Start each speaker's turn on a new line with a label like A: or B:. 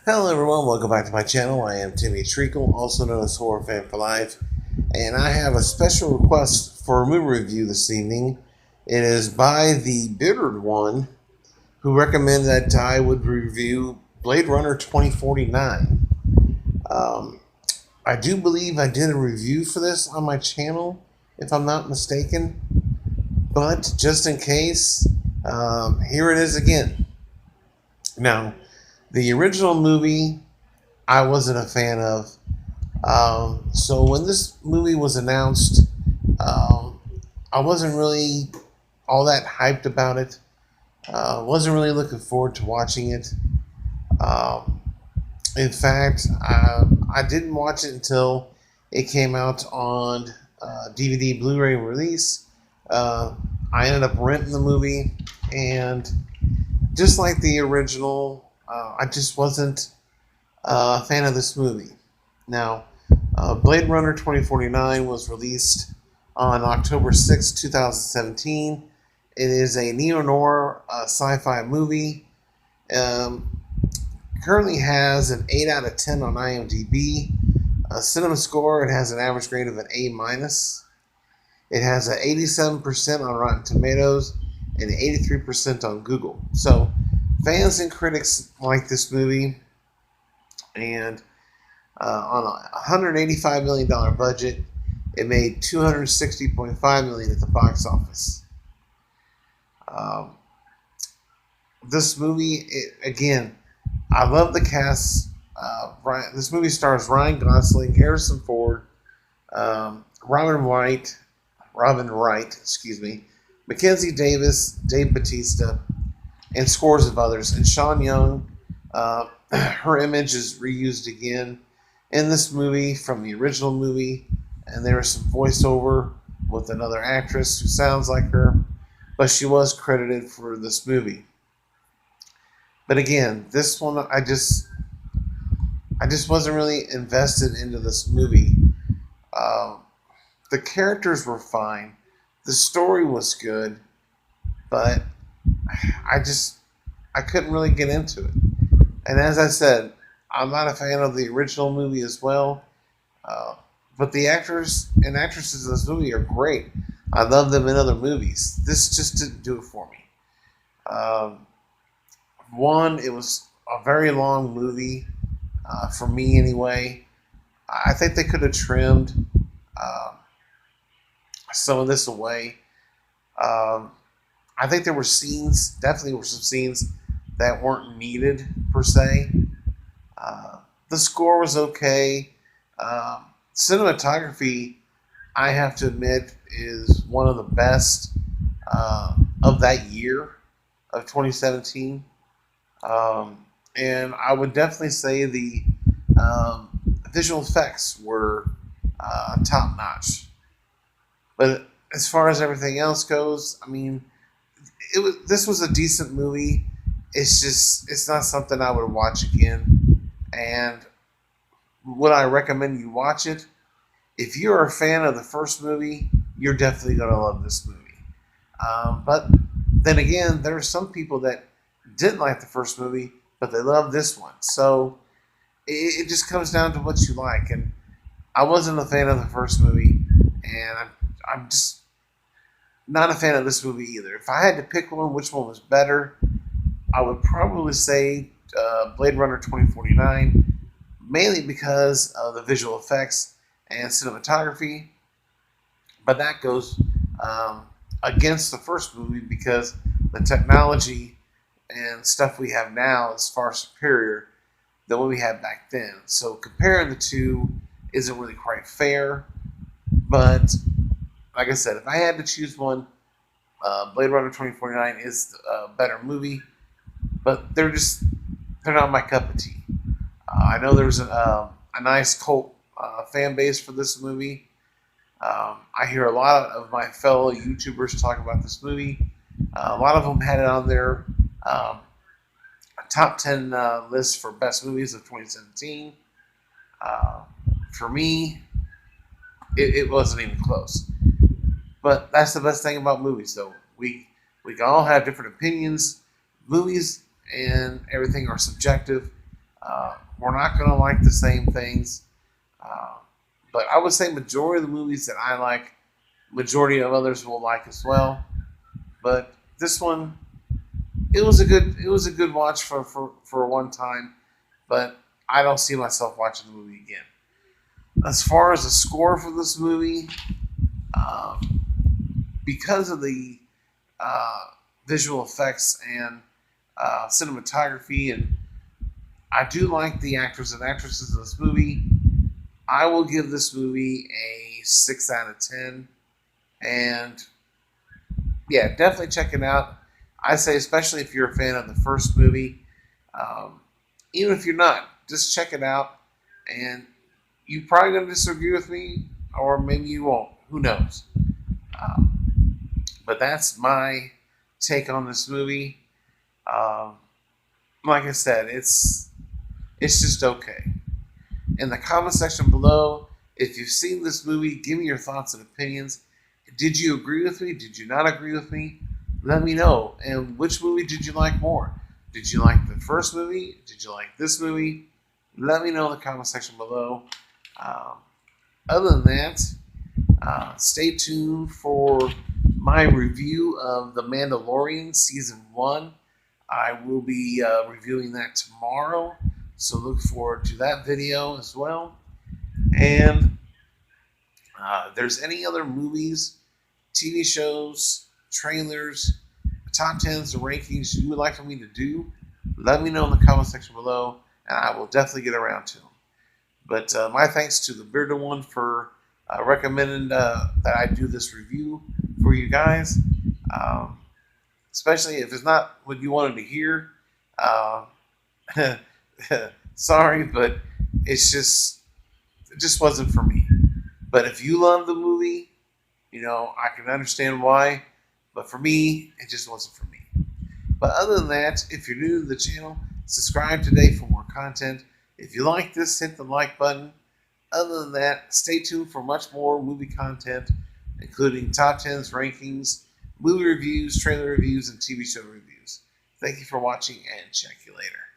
A: Hello everyone, welcome back to my channel. I am Timmy Treacle, also known as Horror Fan for Life, and I have a special request for a movie review this evening. It is by the Bittered One, who recommended that I would review Blade Runner 2049. Um, I do believe I did a review for this on my channel, if I'm not mistaken, but just in case, here it is again. Now, the original movie I wasn't a fan of. So when this movie was announced, um, I wasn't really all that hyped about it. Wasn't really looking forward to watching it. Um, in fact, I didn't watch it until it came out on DVD Blu-ray release. Uh, I ended up renting the movie, and just like the original, I just wasn't a fan of this movie. Now, Blade Runner 2049 was released on October 6, 2017. It is a neo noir sci fi movie. Um, Currently has an 8 out of 10 on IMDb. Cinema score, it has an average grade of an A minus. It has an 87% on Rotten Tomatoes and 83% on Google. So, fans and critics like this movie, and on a $185 million budget, it made $260.5 million at the box office. Um, this movie, again, I love the cast. This movie stars Ryan Gosling, Harrison Ford, Robin Wright, excuse me, Mackenzie Davis, Dave Bautista, and scores of others. And Sean Young, her image is reused again in this movie from the original movie, and there is some voiceover with another actress who sounds like her, but she was credited for this movie. But again, this one I just wasn't really invested into this movie. Um, the characters were fine, the story was good, but I just I couldn't really get into it. And as I said, I'm not a fan of the original movie as well. Uh, but the actors and actresses in this movie are great. I love them in other movies. This just didn't do it for me. Um, One, it was a very long movie for me anyway. I think they could have trimmed uh, some of this away. Um, I think there were scenes, definitely were some scenes that weren't needed per se. Uh, the score was okay. Cinematography, I have to admit, is one of the best of that year of 2017. Um, and I would definitely say the visual effects were top notch. But as far as everything else goes, I mean, this was a decent movie. It's not something I would watch again. And would I recommend you watch it? If you're a fan of the first movie, you're definitely going to love this movie. But then again, there are some people that didn't like the first movie, but they love this one. So it just comes down to what you like. And I wasn't a fan of the first movie, and I'm just not a fan of this movie either. If I had to pick one, which one was better, I would probably say Blade Runner 2049, mainly because of the visual effects and cinematography. But that goes against the first movie because the technology and stuff we have now is far superior than what we had back then. So comparing the two isn't really quite fair. But like I said, if I had to choose one, Blade Runner 2049 is a better movie, but they're not my cup of tea. I know there's a nice cult fan base for this movie. I hear a lot of my fellow YouTubers talk about this movie. A lot of them had it on their um, top 10 list for best movies of 2017. Uh, for me, it wasn't even close. But that's the best thing about movies, though. We can all have different opinions. Movies and everything are subjective. We're not going to like the same things. Uh, but I would say majority of the movies that I like, majority of others will like as well. But this one, it was a good watch for one time. But I don't see myself watching the movie again. As far as the score for this movie, um, because of the uh, visual effects and cinematography, and I do like the actors and actresses of this movie. I will give this movie a 6 out of 10, and yeah, definitely check it out. I say, especially if you're a fan of the first movie, um, even if you're not, just check it out. And you're probably going to disagree with me, or maybe you won't. Who knows? But that's my take on this movie. Um, like I said, it's just okay. In the comment section below, if you've seen this movie, give me your thoughts and opinions. Did you agree with me? Did you not agree with me? Let me know. And which movie did you like more? Did you like the first movie? Did you like this movie? Let me know in the comment section below. Um, other than that, stay tuned for my review of The Mandalorian Season 1. I will be reviewing that tomorrow, so look forward to that video as well. And if there's any other movies, TV shows, trailers, top 10s, or rankings you would like for me to do, let me know in the comment section below, and I will definitely get around to them. But my thanks to the Bearded One for recommending that I do this review for you guys. Um, Especially if it's not what you wanted to hear. Uh, sorry, but it just wasn't for me. But if you love the movie, I can understand why. But for me, it just wasn't for me. But other than that, if you're new to the channel, subscribe today for more content. If you like this, hit the like button. Other than that, stay tuned for much more movie content, including top 10s, rankings, movie reviews, trailer reviews, and TV show reviews. Thank you for watching, and check you later.